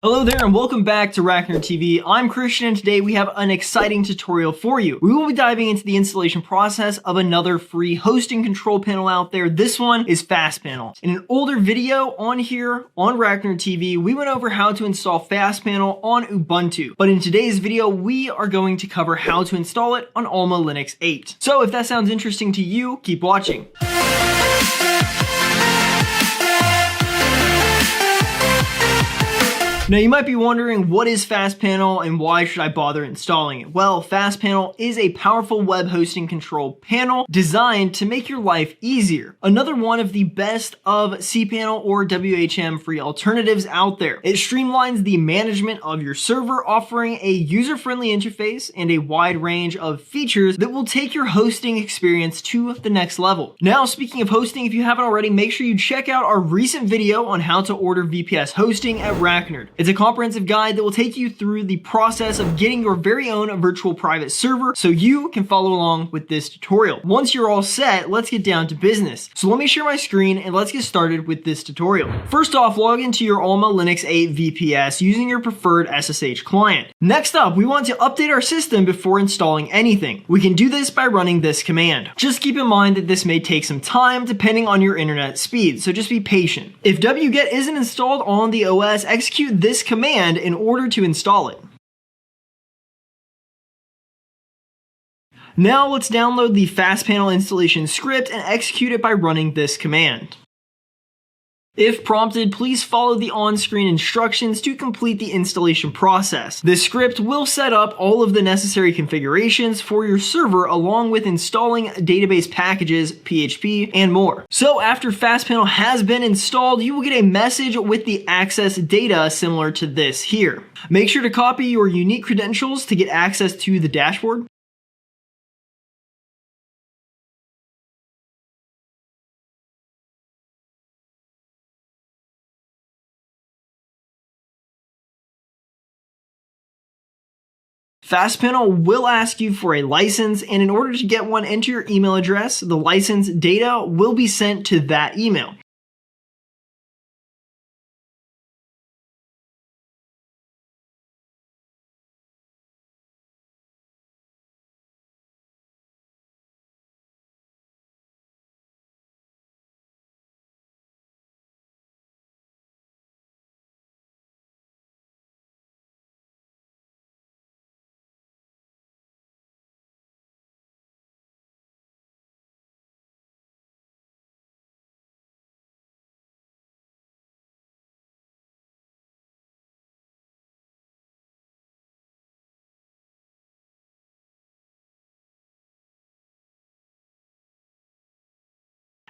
Hello there and welcome back to RackNerd TV. I'm Christian and today we have an exciting tutorial for you. We will be diving into the installation process of another free hosting control panel out there. This one is FastPanel. In an older video on here on RackNerd TV, we went over how to install FastPanel on Ubuntu. But in today's video, we are going to cover how to install it on AlmaLinux 8. So if that sounds interesting to you, keep watching. Now you might be wondering, what is FastPanel and why should I bother installing it? Well, FastPanel is a powerful web hosting control panel designed to make your life easier. Another one of the best of cPanel or WHM free alternatives out there. It streamlines the management of your server, offering a user-friendly interface and a wide range of features that will take your hosting experience to the next level. Now, speaking of hosting, if you haven't already, make sure you check out our recent video on how to order VPS hosting at RackNerd. It's a comprehensive guide that will take you through the process of getting your very own virtual private server so you can follow along with this tutorial. Once you're all set, let's get down to business. So let me share my screen and let's get started with this tutorial. First off, log into your AlmaLinux 8 VPS using your preferred SSH client. Next up, we want to update our system before installing anything. We can do this by running this command. Just keep in mind that this may take some time depending on your internet speed, so just be patient. If wget isn't installed on the OS, execute this command in order to install it. Now let's download the FastPanel installation script and execute it by running this command. If prompted, please follow the on-screen instructions to complete the installation process. This script will set up all of the necessary configurations for your server along with installing database packages, PHP, and more. So after FastPanel has been installed, you will get a message with the access data similar to this here. Make sure to copy your unique credentials to get access to the dashboard. FastPanel will ask you for a license, and in order to get one, enter your email address. The license data will be sent to that email.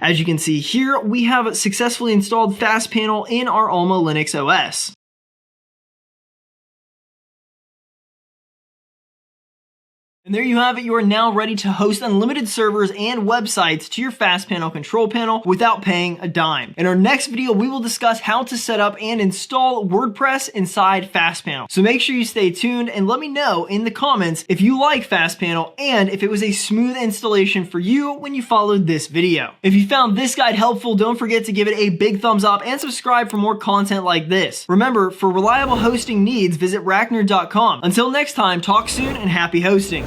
As you can see here, we have successfully installed FastPanel in our AlmaLinux OS. And there you have it, you are now ready to host unlimited servers and websites to your FastPanel control panel without paying a dime. In our next video, we will discuss how to set up and install WordPress inside FastPanel. So make sure you stay tuned and let me know in the comments if you like FastPanel and if it was a smooth installation for you when you followed this video. If you found this guide helpful, don't forget to give it a big thumbs up and subscribe for more content like this. Remember, for reliable hosting needs, visit RackNerd.com. Until next time, talk soon and happy hosting.